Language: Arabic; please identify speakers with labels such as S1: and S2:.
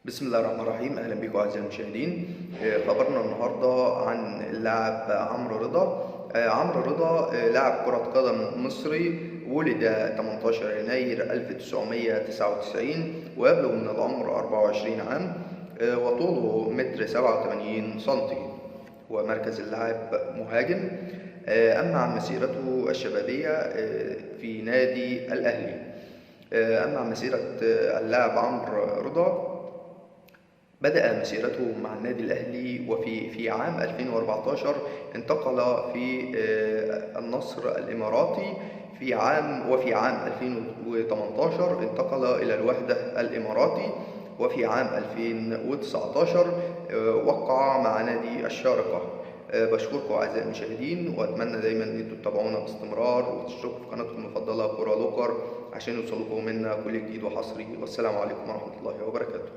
S1: بسم الله الرحمن الرحيم. اهلا بكم اعزائي المشاهدين. خبرنا النهارده عن اللاعب عمرو رضا. عمرو رضا لاعب كرة قدم مصري، ولد 18 يناير 1999 ويبلغ من العمر 24 عام، وطوله 1.87 سنتي، ومركز اللاعب مهاجم. أما عن مسيرته الشبابية في نادي الأهلي. أما عن مسيرة اللاعب عمرو رضا، بدأ مسيرته مع النادي الأهلي وفي عام 2014 انتقل في النصر الإماراتي. وفي عام 2018 انتقل إلى الوحدة الإماراتي، وفي عام 2019 وقع مع نادي الشارقة. بشكركم أعزائي المشاهدين، وأتمنى دايما أن انتوا تتابعونا باستمرار وتشتركوا في قناتكم المفضلة كورة لوكر عشان يوصلكم منا كل جديد وحصري. والسلام عليكم ورحمة الله وبركاته.